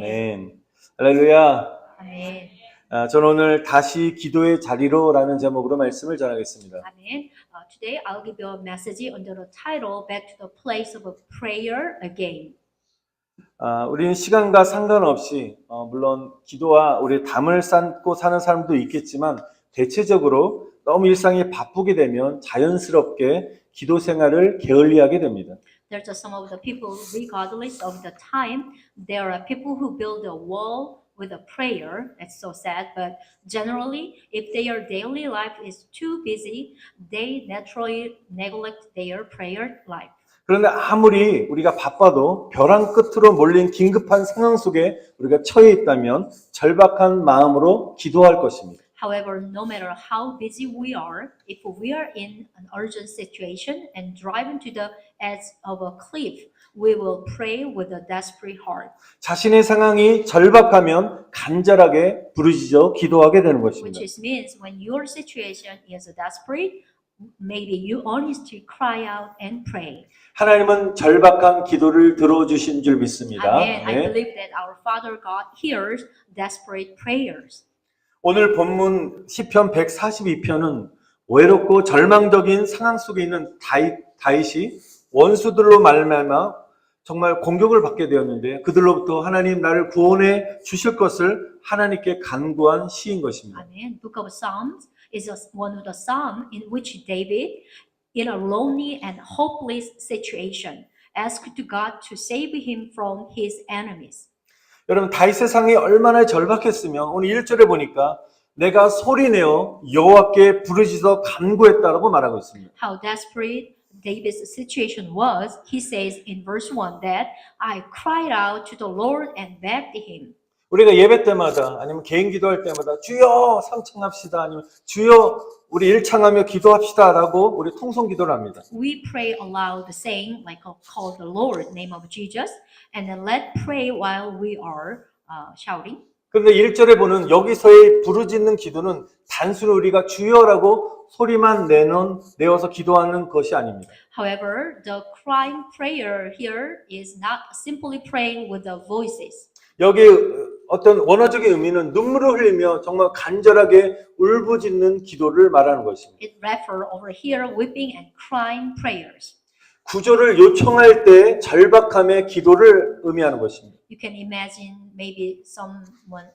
아멘. 할렐루야. 아멘. 저는 오늘 다시 기도의 자리로라는 제목으로 말씀을 전하겠습니다. 아멘. Today I'll give you a message under the title Back to the Place of Prayer Again. 우리는 시간과 상관없이 물론 기도와 우리 담을 쌓고 사는 사람도 있겠지만 대체적으로 너무 일상이 바쁘게 되면 자연스럽게 기도 생활을 게을리하게 됩니다. There's some of the people, regardless of the time, there are people who build a wall with a prayer. It's so sad, but generally, if their daily life is too busy, they naturally neglect their prayer life. 그런데 아무리 우리가 바빠도 벼랑 끝으로 몰린 긴급한 상황 속에 우리가 처해 있다면 절박한 마음으로 기도할 것입니다. However, no matter how busy we are, if we are in an urgent situation and driven to the edge of a cliff, we will pray with a desperate heart. 자신의 상황이 절박하면 간절하게 부르짖어 기도하게 되는 것입니다. Which means when your situation is desperate, maybe you honestly cry out and pray. 하나님은 절박한 기도를 들어주신 줄 믿습니다. Amen. I believe that our Father God hears desperate prayers. 오늘 본문 시편 142편은 외롭고 절망적인 상황 속에 있는 다윗이 원수들로 말미암아 정말 공격을 받게 되었는데 그들로부터 하나님 나를 구원해 주실 것을 하나님께 간구한 시인 것입니다. Amen. Book of Psalms is one of the psalms in which David, in a lonely and hopeless situation, asked to God to save him from his enemies. 여러분 다윗의 상황이 얼마나 절박했으면 오늘 1절에 보니까 내가 소리내어 여호와께 부르짖어 간구했다라고 말하고 있습니다. How desperate David's situation was, he says in verse 1 that I cried out to the Lord and begged him. 우리가 예배 때마다 아니면 개인 기도할 때마다 주여 삼창합시다 아니면 주여 우리 일창하며 기도합시다라고 우리 통성 기도를 합니다. We pray aloud saying like call the Lord name of Jesus and then let pray while we are shouting. 그런데 1절에 보는 여기서의 부르짖는 기도는 단순히 우리가 주여라고 소리만 내어서 기도하는 것이 아닙니다. However, the crying prayer here is not simply praying with the voices. 여기 어떤 원어적인 의미는 눈물을 흘리며 정말 간절하게 울부짖는 기도를 말하는 것입니다. It refers over here weeping and crying prayers. 구조를 요청할 때 절박함의 기도를 의미하는 것입니다. You can imagine maybe someone,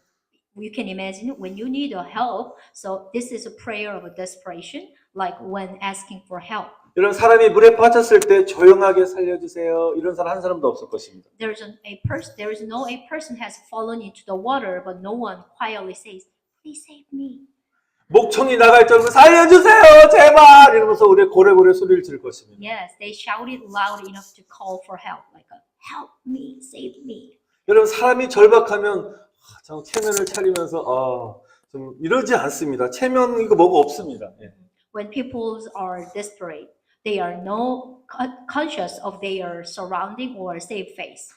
you can imagine when you need a help. So this is a prayer of desperation, like when asking for help. 이런 사람이 물에 빠졌을 때 조용하게 살려주세요. 이런 사람 한 사람도 없을 것입니다. There is no a person has fallen into the water, but no one quietly says, "Please save me." 목청이 나갈 정도로 살려주세요, 제발 이러면서 우리 고래고래 소리를 지를 것입니다. Yes, they shouted loud enough to call for help, like "Help me, save me." 여러분 사람이 절박하면 참 체면을 차리면서 좀 이러지 않습니다. 체면 이거 뭐가 없습니다. 예. When people are desperate, they are no conscious of their surrounding or safe face.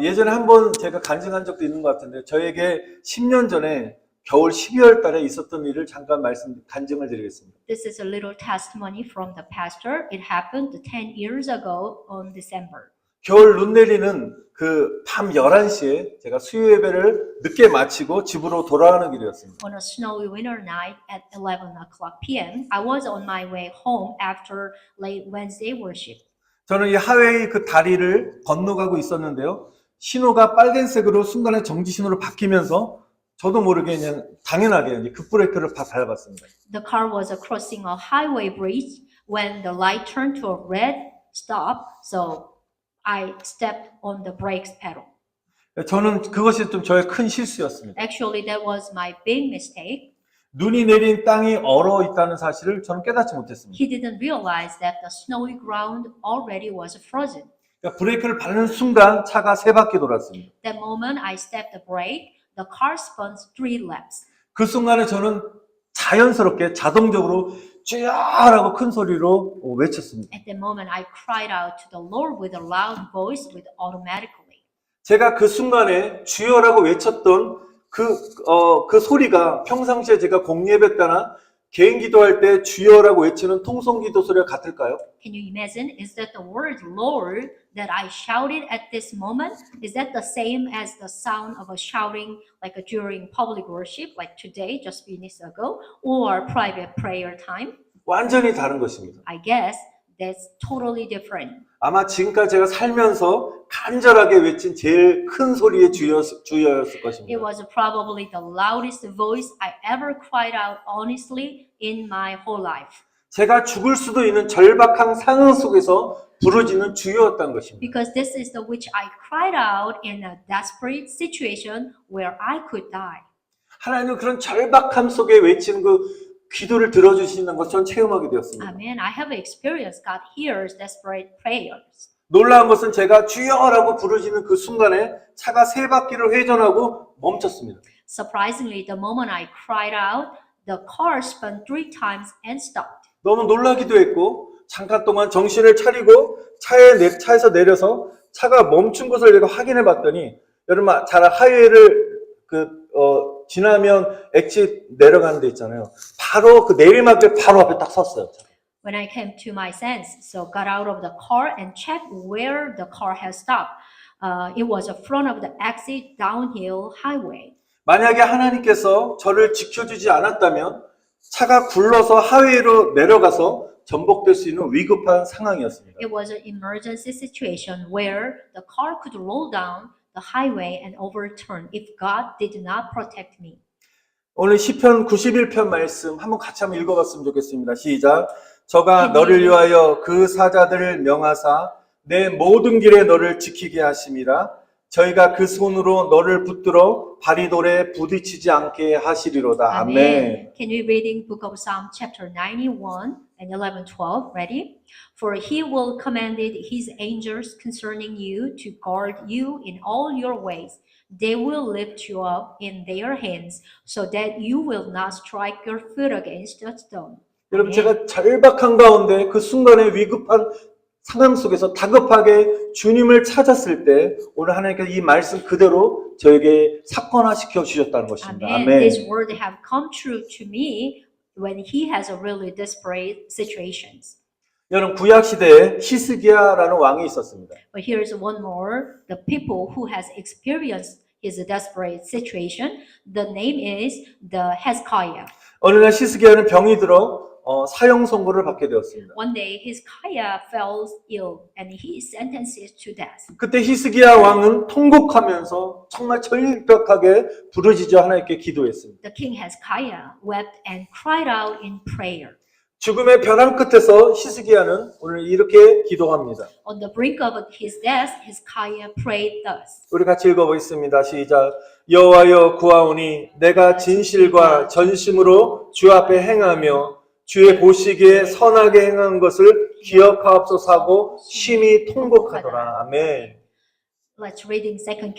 예전에 한번 제가 간증한 적도 있는 것 같은데 저에게 10년 전에 겨울 12월 달에 있었던 일을 잠깐 간증을 드리겠습니다. This is a little testimony from the pastor. It happened 10 years ago on December. 겨울 눈 내리는 그 밤 11시에 제가 수요 예배를 늦게 마치고 집으로 돌아가는 길이었습니다. On a snowy winter night at 11 o'clock p.m., I was on my way home after late Wednesday worship. 저는 이 하웨이 그 다리를 건너가고 있었는데요. 신호가 빨간색으로 순간에 정지 신호로 바뀌면서 저도 모르게 그냥 당연하게 이제 급브레이크를 밟았습니다. The car was crossing a highway bridge when the light turned to a red stop, so I stepped on the brakes pedal. 저는 그것이 좀 저의 큰 실수였습니다. Actually, that was my big mistake. 눈이 내린 땅이 얼어 있다는 사실을 저는 깨닫지 못했습니다. He didn't realize that the snowy ground already was frozen. 그러니까 브레이크를 밟는 순간 차가 3바퀴 돌았습니다. That moment I stepped the brake, the car spun 3 laps. 그 순간에 저는 자연스럽게 자동적으로 주여라고 큰 소리로 외쳤습니다. At that moment I cried out to the Lord with a loud voice with automatically. 제가 그 순간에 주여라고 외쳤던 그 소리가 평상시에 제가 공예배 때나 개인 기도할 때 주여라고 외치는 통성 기도 소리가 같을까요? Can you imagine? Is that the word Lord that I shouted at this moment? Is that the same as the sound of a shouting like during public worship, like today, just minutes ago, or private prayer time? 완전히 다른 것입니다. I guess that's totally different. 아마 지금까지 제가 살면서 간절하게 외친 제일 큰 소리의 주여였을 It 것입니다. was probably the loudest voice I ever cried out honestly in my whole life. 제가 죽을 수도 있는 절박한 상황 속에서 부르짖는 주여였다는 것입니다. Because this is the which I cried out in a desperate situation where I could die. 하나님은 그런 절박함 속에 외치는 그 기도를 들어주시는 것을 전 체험하게 되었습니다. Amen. I have experienced God hears desperate prayers. 놀라운 것은 제가 주여라고 부르짖는 그 순간에 차가 3바퀴를 회전하고 멈췄습니다. Surprisingly, the moment I cried out, the car spun 3 times and stopped. 너무 놀라기도 했고 잠깐 동안 정신을 차리고 차에서 내려서 차가 멈춘 것을 내가 확인해 봤더니 여러분 잘 하이웨이를 지나면 엑sit 내려가는 데 있잖아요. 바로 그 내리막길 바로 앞에 딱 섰어요. When I came to my sense, so got out of the car and checked where the car had stopped. It was in front of the exit downhill highway. 만약에 하나님께서 저를 지켜주지 않았다면 차가 굴러서 하이웨이로 내려가서 전복될 수 있는 위급한 상황이었습니다. It was an emergency situation where the car could roll down the highway and overturn if God did not protect me. 오늘 시편 91편 말씀 한번 같이 한번 읽어봤으면 좋겠습니다. 시작. 저가 너를 위하여 그 사자들을 명하사 내 모든 길에 너를 지키게 하심이라. 저희가 그 손으로 너를 붙들어 발이 돌에 부딪히지 않게 하시리로다. 아멘. Can we reading book of Psalm chapter 91 and 11-12? Ready? For he will commanded his angels concerning you to guard you in all your ways. They will lift you up in their hands so that you will not strike your foot against a stone. 여러분 제가 절박한 가운데 그 순간에 위급한 상황 속에서 다급하게 주님을 찾았을 때 오늘 하나님께서 이 말씀 그대로 저에게 사건화시켜 주셨다는 것입니다. Amen. 아멘. This word have come true to me when he has a really desperate situations. 여러분 구약 시대에 히스기야라는 왕이 있었습니다. But here's one more. The people who has experienced his desperate situation, the name is the Hezekiah. 어느 날 히스기야는 병이 들어 사형 선고를 받게 되었습니다. One day Hezekiah fell ill and he is sentenced to death. 그때 히스기야 왕은 통곡하면서 정말 절벽하게 부르짖어 하나님께 기도했습니다. The king Hezekiah wept and cried out in prayer. 죽음의 벼랑 끝에서 히스기야는 오늘 이렇게 기도합니다. On the brink of his death, Hezekiah prayed thus. 우리 같이 읽어보겠습니다. 시작. 여호와여 구하오니 내가 진실과 전심으로 주 앞에 행하며 주의 보시기에 선하게 행한 것을 기억하옵소서 하고 심히 통곡하더라. 아멘. Let's reading 2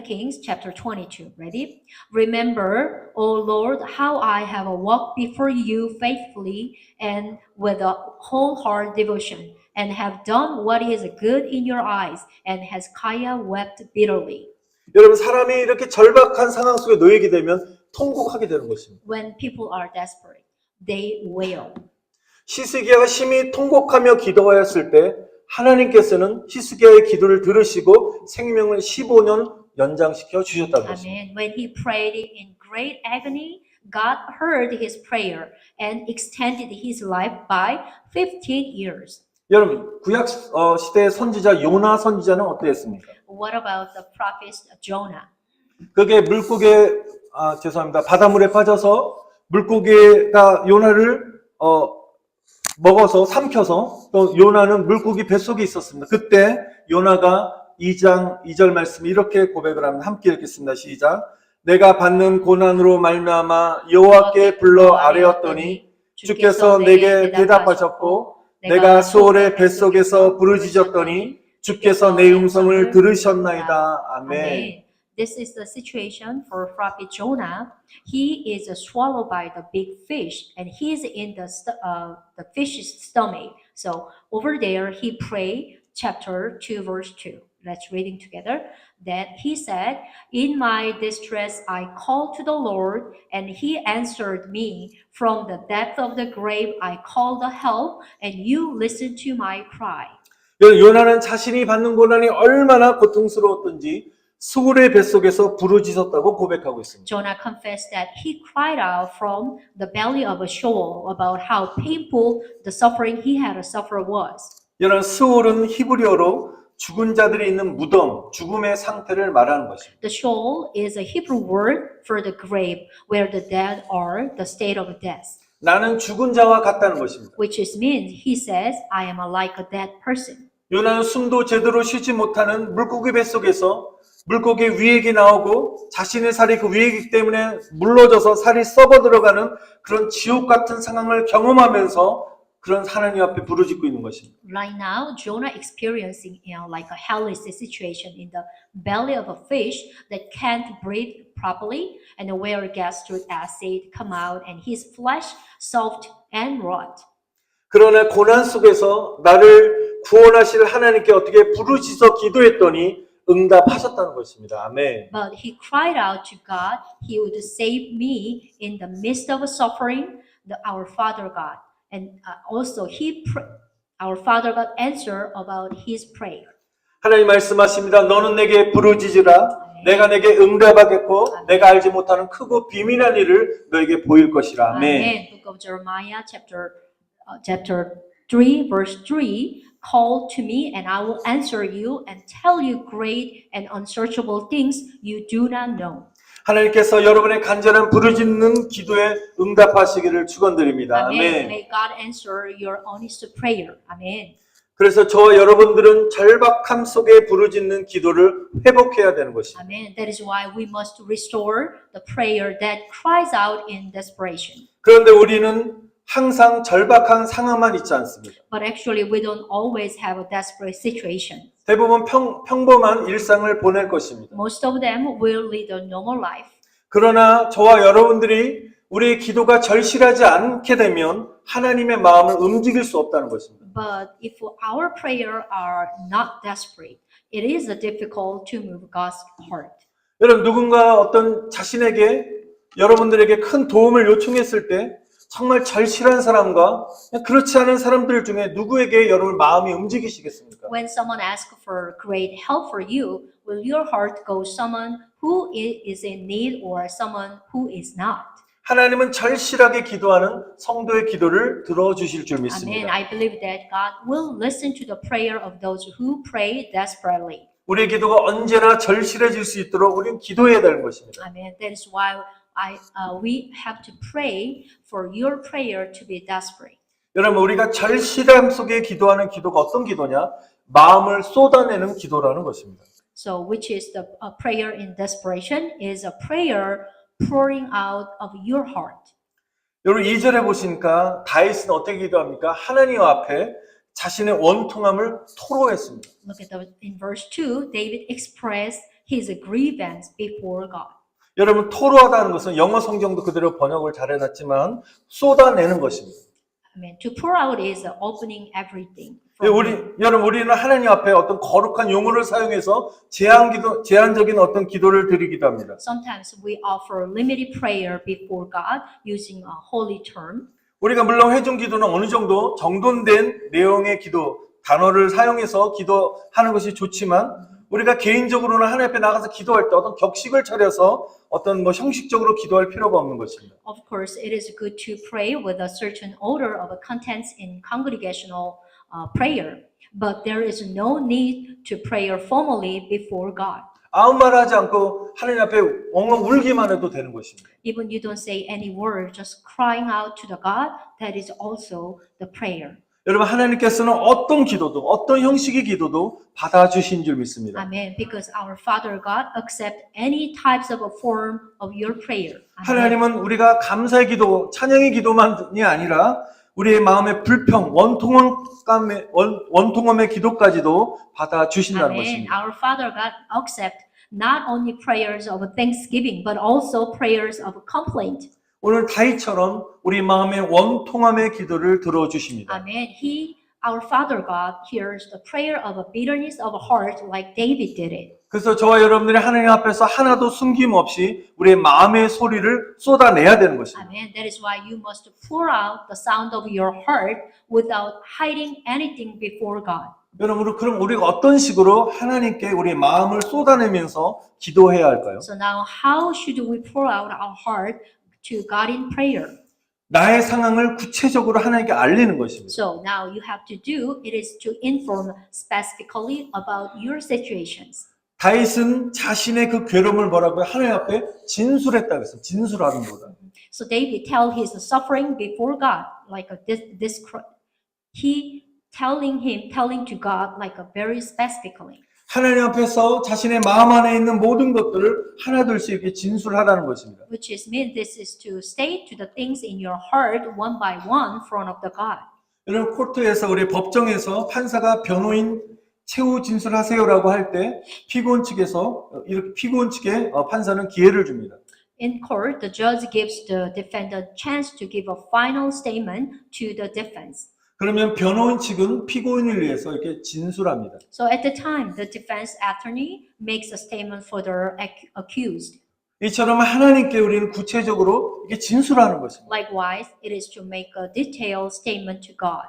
Kings chapter 22. Ready? Remember, O Lord, how I have walked before you faithfully and with a whole-hearted devotion, and have done what is good in your eyes. And Hezekiah wept bitterly. 여러분 사람이 이렇게 절박한 상황 속에 놓이게 되면 통곡하게 되는 것입니다. When people are desperate, they wail. 히스기야가 심히 통곡하며 기도하였을 때 하나님께서는 히스기야의 기도를 들으시고 생명을 15년 연장시켜 주셨다는 것입니다. Amen. When he prayed in great agony, God heard his prayer and extended his life by 15 years. 여러분 구약 시대의 선지자 요나 선지자는 어땠습니까? What about the prophet Jonah? 그게 물고기에 바닷물에 빠져서 물고기가 요나를 먹어서 삼켜서 또 요나는 물고기 뱃속에 있었습니다. 그때 요나가 2장 2절 말씀 이렇게 고백을 합니다. 함께 읽겠습니다. 시작. 내가 받는 고난으로 말미암아 여호와께 불러 아뢰었더니 주께서 내게 대답하셨고 내가 수월의 뱃속에서 부르짖었더니 주께서 내 음성을 들으셨나이다. 아멘. This is the situation for prophet Jonah. He is swallowed by the big fish, and he is in the fish's stomach. So over there, he prayed chapter 2, verse 2. let's reading together. That he said, "In my distress I called to the Lord, and he answered me. From the depth of the grave I called the help, and you listened to my cry." 요나는 자신이 받는 고난이 얼마나 고통스러웠던지 수울의 뱃속에서 부르짖었다고 고백하고 있습니다. Jonah confessed that he cried out from the belly of a Sheol about how painful the suffering he had to suffer was. 여러분, 수울은 히브리어로 죽은 자들이 있는 무덤, 죽음의 상태를 말하는 것입니다. The Sheol is a Hebrew word for the grave, where the dead are, the state of death. 나는 죽은 자와 같다는 것입니다. Which is means he says, "I am like a dead person." 요나는 숨도 제대로 쉬지 못하는 물고기 뱃속에서 물고기 위액이 나오고 자신의 살이 그 위액이기 때문에 물러져서 살이 썩어 들어가는 그런 지옥 같은 상황을 경험하면서 그런 하나님 앞에 부르짖고 있는 것입니다. Right now, Jonah experiencing like a hellish situation in the belly of a fish that can't breathe properly, and where gastric acid come out, and his flesh soft and rot. 그러나 고난 속에서 나를 구원하실 하나님께 어떻게 부르짖어 기도했더니 응답하셨다는 것입니다. 아멘. But he cried out to God, he would save me in the midst of suffering, our Father God. And also our Father God answered about his prayer. 하나님 말씀하십니다. 너는 내게 부르짖으라. 내가 내게 응답하겠고 내가 알지 못하는 크고 비밀한 일을 너에게 보일 것이라. 아멘. Amen. Book of Jeremiah chapter 3 verse 3. Call to me and I will answer you and tell you great and unsearchable things you do not know. 하나님께서 여러분의 간절한 부르짖는 기도에 응답하시기를 축원드립니다. Amen. 아멘. May God answer your honest prayer. Amen. 그래서 저와 여러분들은 절박함 속에 부르짖는 기도를 회복해야 되는 것입니다. Amen. That is why we must restore the prayer that cries out in desperation. 그런데 우리는 항상 절박한 상황만 있지 않습니다. But actually we don't always have a desperate situation. 대부분 평범한 일상을 보낼 것입니다. Most of them will lead a normal life. 그러나 저와 여러분들이 우리의 기도가 절실하지 않게 되면 하나님의 마음을 움직일 수 없다는 것입니다. But if our prayer are not desperate, it is difficult to move God's heart. 여러분, 누군가 어떤 자신에게 여러분들에게 큰 도움을 요청했을 때 정말 절실한 사람과 그렇지 않은 사람들 중에 누구에게 여러분 마음이 움직이시겠습니까? When someone asks for great help for you, will your heart go someone who is in need or someone who is not? 하나님은 절실하게 기도하는 성도의 기도를 들어주실 줄 Amen. 믿습니다. I believe that God will listen to the prayer of those who pray desperately. 우리의 기도가 언제나 절실해질 수 있도록 우리는 기도해야 되는 것입니다. Amen. That is why we have to pray for your prayer to be desperate. 여러분, 우리가 절실함 속에 기도하는 기도가 어떤 기도냐? 마음을 쏟아내는 기도라는 것입니다. So, which is the prayer in desperation is a prayer pouring out of your heart. 여러분 2절에 보시니까 다윗은 어떻게 기도합니까? 하나님 앞에 자신의 원통함을 토로했습니다. Look at in verse 2, David expressed his grievance before God. 여러분 토로하다는 것은 영어 성경도 그대로 번역을 잘 해놨지만 쏟아내는 것입니다. Amen. To pour out is opening everything. 여러분 우리는 하나님 앞에 어떤 거룩한 용어를 사용해서 제한적인 어떤 기도를 드리기도 합니다. Sometimes we offer limited prayer before God using a holy term. 우리가 물론 회중 기도는 어느 정도 정돈된 내용의 기도, 단어를 사용해서 기도하는 것이 좋지만 우리가 개인적으로는 하나님 앞에 나가서 기도할 때 어떤 격식을 차려서 어떤 형식적으로 기도할 필요가 없는 것입니다. Of course, it is good to pray with a certain order of contents in congregational prayer, but there is no need to pray formally before God. 아무 말 하지 않고 하나님 앞에 엉엉 울기만 해도 되는 것입니다. Even you don't say any word, just crying out to the God, that is also the prayer. 여러분 하나님께서는 어떤 기도도 어떤 형식의 기도도 받아주신 줄 믿습니다. Amen. Because our Father God accepts any types of a form of your prayer. 하나님은 우리가 감사의 기도, 찬양의 기도만이 아니라 우리의 마음의 불평, 원통함의 기도까지도 받아주신다는 Amen. 것입니다. Our Father God accepts not only prayers of thanksgiving, but also prayers of complaint. 오늘 다윗처럼 우리 마음의 원통함의 기도를 들어주십니다. Amen. He our Father God hears the prayer of a bitterness of heart like David did it. 그래서 저와 여러분들이 하나님 앞에서 하나도 숨김없이 우리의 마음의 소리를 쏟아내야 되는 것입니다. Amen. That is why you must pour out the sound of your heart without hiding anything before God. 여러분, 그럼 우리가 어떤 식으로 하나님께 우리의 마음을 쏟아내면서 기도해야 할까요? So now how should we pour out our heart to God in prayer? 나의 상황을 구체적으로 하나님께 알리는 것입니다. So now you have to do it is to inform specifically about your situations. 다윗은 자신의 그 괴로움을 뭐라고요? 하나님 앞에 진술했다고 했어요. 진술하는 거다. So David tell his suffering before God like he telling to God like a very specifically. 하나님 앞에서 자신의 마음 안에 있는 모든 것들을 하나둘씩 이렇게 진술하라는 것입니다. Which is mean this is to state to the things in your heart one by one in front of the God. 여러분, 코트에서 우리 법정에서 판사가 변호인 최후 진술하세요라고 할 때 피고인 측에서 이렇게 피고인 측에 판사는 기회를 줍니다. In court, the judge gives the defendant chance to give a final statement to the defense. 그러면 변호인 측은 피고인을 위해서 이렇게 진술합니다. So at the time, the defense attorney makes a statement for the accused. 이처럼 하나님께 우리는 구체적으로 이렇게 진술하는 것입니다. Likewise, it is to make a detailed statement to God.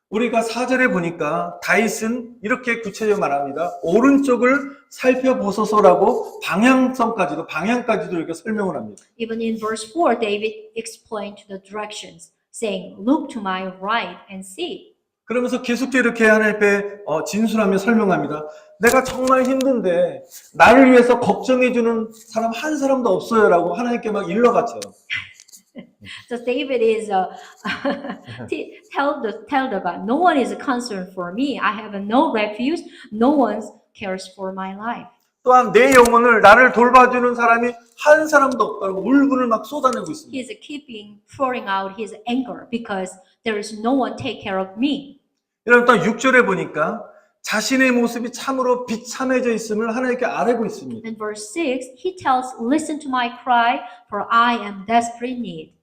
우리가 4절에 보니까 다윗은 이렇게 구체적으로 말합니다. 오른쪽을 살펴보소서라고 방향까지도 이렇게 설명을 합니다. Even in verse 4, David explained the directions, saying, "Look to my right and see." 그러면서 계속 이렇게 하나님 앞에 진술하며 설명합니다. 내가 정말 힘든데 나를 위해서 걱정해주는 사람 한 사람도 없어요라고 하나님께 막 일러갔죠. So David is tell the God, no one is concerned for me. I have no refuge. No one cares for my life. 또한 내 영혼을 나를 돌봐주는 사람이 한 사람도 없다고 울분을 막 쏟아내고 있습니다. He is pouring out his anger because there is no one take care of me. 여러분, 또 6절에 보니까 자신의 모습이 참으로 비참해져 있음을 하나님께 아뢰고 있습니다. In verse 6, he tells, "Listen to my cry, for I am desperate need."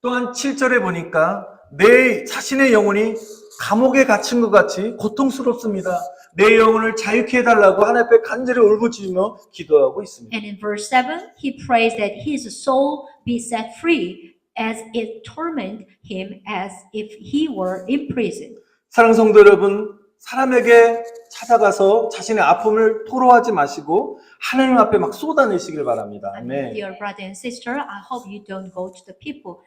또한 7절에 보니까 내 자신의 영혼이 감옥에 갇힌 것 같이 고통스럽습니다. 내 영혼을 자유케 해달라고 하나님 앞에 간절히 울부짖으며 기도하고 있습니다. And in verse 7, he prays that his soul be set free as it torment him as if he were in prison. 사랑하는 성도 여러분, 사람에게 찾아가서 자신의 아픔을 토로하지 마시고 하나님 앞에 막 쏟아내시길 바랍니다. 아멘. Dear brother and sister, I hope you don't go to the people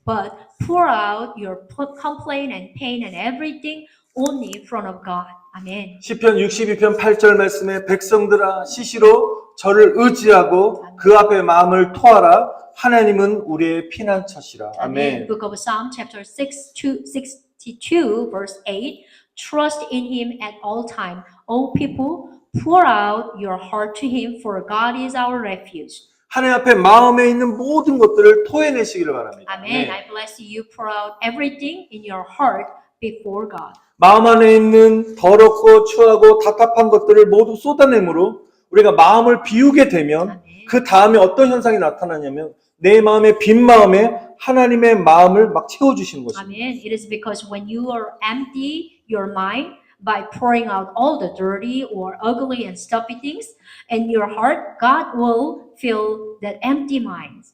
but pour out your complaint and pain and everything only in front of God. 아멘. 시편 62편 8절 말씀에 백성들아 시시로 저를 의지하고 그 앞에 마음을 토하라. 하나님은 우리의 피난처시라. 아멘. Book of Psalm chapter 62 verse 8. Trust in him at all time. O people, pour out your heart to him, for God is our refuge. 하나님 앞에 마음에 있는 모든 것들을 토해내시기를 바랍니다. Amen. I bless you. Pour out everything in your heart before God. 마음 안에 있는 더럽고 추하고 답답한 것들을 모두 쏟아내므로 우리가 마음을 비우게 되면 그 다음에 어떤 현상이 나타나냐면 내 마음의 빈 마음에 하나님의 마음을 막 채워주시는 것입니다. Amen. It is because when you are empty your mind by pouring out all the dirty or ugly and stuffy things in your heart, God will fill that empty mind.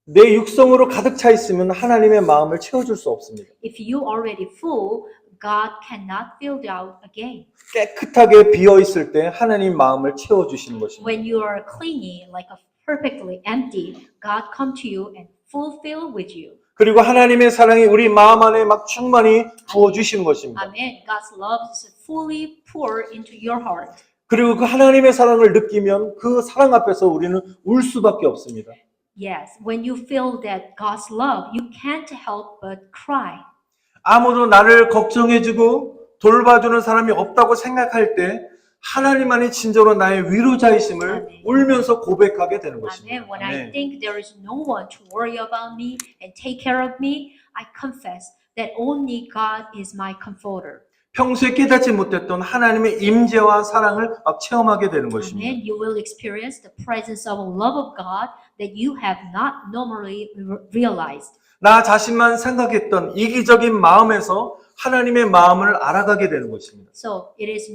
내 육성으로 가득 차 있으면 하나님의 마음을 채워줄 수 없습니다. If you already full, God cannot fill it out again. 깨끗하게 비어 있을 때 하나님 마음을 채워주시는 것입니다. When you are clean, like a perfectly empty, God come to you and fulfill with you. 그리고 하나님의 사랑이 우리 마음 안에 막 충만히 부어주시는 것입니다. Amen. God's love is fully poured into your heart. 그리고 그 하나님의 사랑을 느끼면 그 사랑 앞에서 우리는 울 수밖에 없습니다. Yes, when you feel that God's love, you can't help but cry. 아무도 나를 걱정해주고 돌봐주는 사람이 없다고 생각할 때 하나님만이 진정으로 나의 위로자이심을 울면서 고백하게 되는 것입니다. Amen. When I think there is no one to worry about me and take care of me, I confess that only God is my comforter. 평소에 깨닫지 못했던 하나님의 임재와 사랑을 막 체험하게 되는 것입니다. Amen. You will experience the presence of love of God that you have not normally realized. 나 자신만 생각했던 이기적인 마음에서 하나님의 마음을 알아가게 되는 것입니다. So it is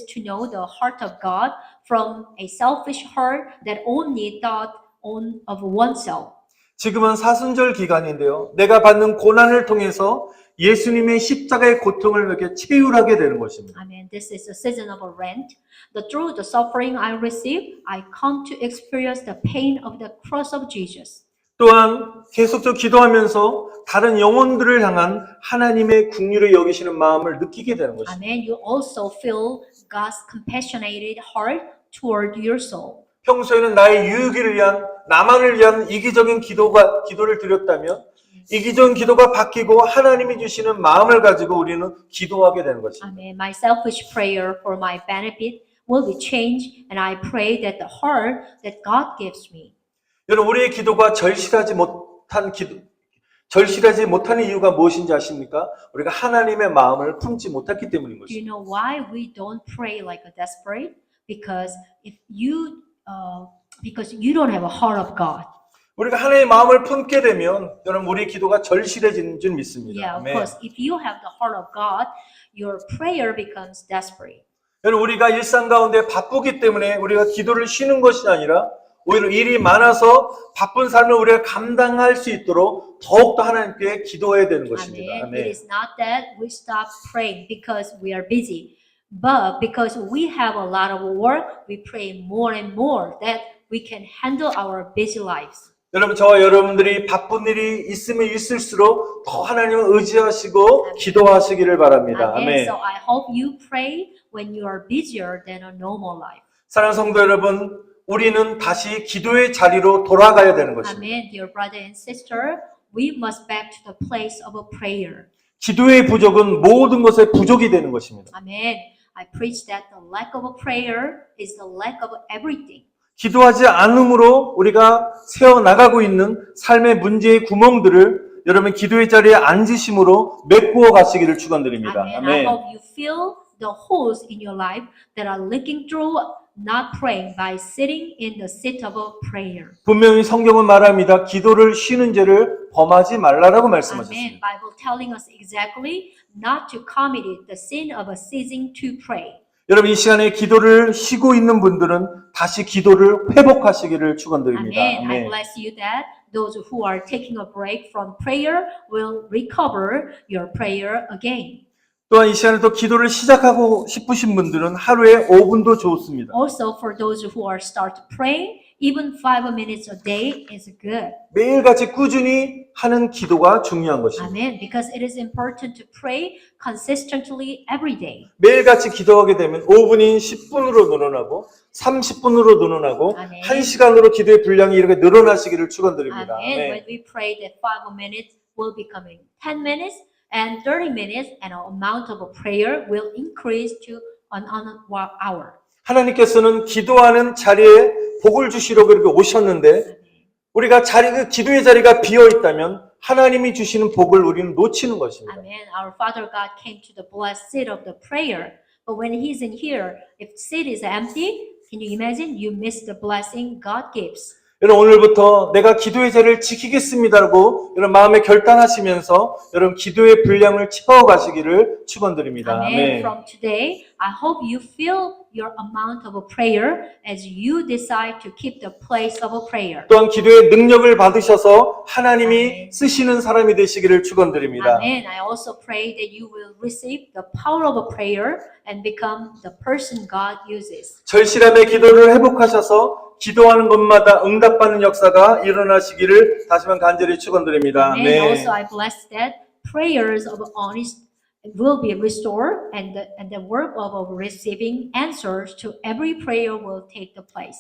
to know the heart of God from a selfish heart that only thought of oneself. 지금은 사순절 기간인데요. 내가 받는 고난을 통해서 예수님의 십자가의 고통을 이렇게 체휼하게 되는 것입니다. Amen. This is a season of a rent. Through the suffering I receive, I come to experience the pain of the cross of Jesus. 또한 계속적으로 기도하면서 다른 영혼들을 향한 하나님의 긍휼을 여기시는 마음을 느끼게 되는 것입니다. Amen. You also feel God's compassionated heart toward your soul. 평소에는 나의 유익을 위한, 나만을 위한 이기적인 기도를 드렸다면 이기적인 기도가 바뀌고 하나님이 주시는 마음을 가지고 우리는 기도하게 되는 것입니다. Amen. My selfish prayer for my benefit will be changed, and I pray that the heart that God gives me. 여러분, 우리의 기도가 절실하지 못하는 이유가 무엇인지 아십니까? 우리가 하나님의 마음을 품지 못했기 때문인 Do you 것입니다. know why we don't pray like a desperate? Because you don't have a heart of God. 우리가 하나님의 마음을 품게 되면 여러분 우리의 기도가 절실해지는 줄 믿습니다. Yeah, of 아멘. course. If you have the heart of God, your prayer becomes desperate. 여러분 우리가 일상 가운데 바쁘기 때문에 우리가 기도를 쉬는 것이 아니라 오히려 일이 많아서 바쁜 삶을 우리가 감당할 수 있도록 더욱더 하나님께 기도해야 되는 것입니다. Amen. It 아멘. is not that we stop praying because we are busy, but because we have a lot of work, we pray more and more that we can handle our busy lives. 여러분 저와 여러분들이 바쁜 일이 있으면 있을수록 더 하나님을 의지하시고 기도하시기를 바랍니다. Amen. 아멘. So I hope you pray when you are busier than a normal life. 사랑하는 성도 여러분, 우리는 다시 기도의 자리로 돌아가야 되는 것입니다. Amen. Dear brother and sister, we must back to the place of a prayer. 기도의 부족은 모든 것의 부족이 되는 것입니다. Amen. I preach that the lack of a prayer is the lack of everything. 기도하지 않음으로 우리가 세워나가고 있는 삶의 문제의 구멍들을 여러분 기도의 자리에 앉으심으로 메꾸어 가시기를 축원드립니다. Amen. I 아멘. hope you fill the holes in your life that are leaking through not praying by sitting in the seat of a prayer. 분명히 성경은 말합니다. 기도를 쉬는 죄를 범하지 말라라고 Amen. 말씀하셨습니다. Bible telling us exactly not to commit the sin of ceasing to pray. 여러분 이 시간에 기도를 쉬고 있는 분들은 다시 기도를 회복하시기를 축원드립니다. Amen. I 아멘. bless you that those who are taking a break from prayer will recover your prayer again. 또한 이 시간에 또 기도를 시작하고 싶으신 분들은 하루에 5분도 좋습니다. Also, for those who are start praying, even 5 minutes a day is good. 매일같이 꾸준히 하는 기도가 중요한 것입니다. Amen. Because it is important to pray consistently every day. 매일같이 기도하게 되면 5분이 10분으로 늘어나고 30분으로 늘어나고 아멘. 1시간으로 기도의 분량이 이렇게 늘어나시기를 축원드립니다. Amen. 네. When we pray that 5 minutes will becoming 10 minutes and 30 minutes, and our amount of prayer will increase to an hour. 하나님께서는 기도하는 자리에 복을 주시려고 그렇게 오셨는데 우리가 기도의 자리가 비어 있다면 하나님이 주시는 복을 우리는 놓치는 것입니다. Amen. Our Father God came to the blessed seat of the prayer, but when He isn't here, if seat is empty, can you imagine? You miss the blessing God gives. 여러분 오늘부터 내가 기도의 자리를 지키겠습니다라고 여러분 마음에 결단하시면서 여러분 기도의 분량을 채워가시기를 축원드립니다. Amen. 아멘. From today, I hope you fill your amount of a prayer as you decide to keep the place of a prayer. 또한 기도의 능력을 받으셔서 하나님이 쓰시는 사람이 되시기를 축원드립니다. Amen. I also pray that you will receive the power of a prayer and become the person God uses. 절실함의 기도를 회복하셔서 기도하는 것마다 응답받는 역사가 일어나시기를 다시만 간절히 축원드립니다. And also I bless that prayers of honest will be restored and the work of receiving answers to every prayer will take the place.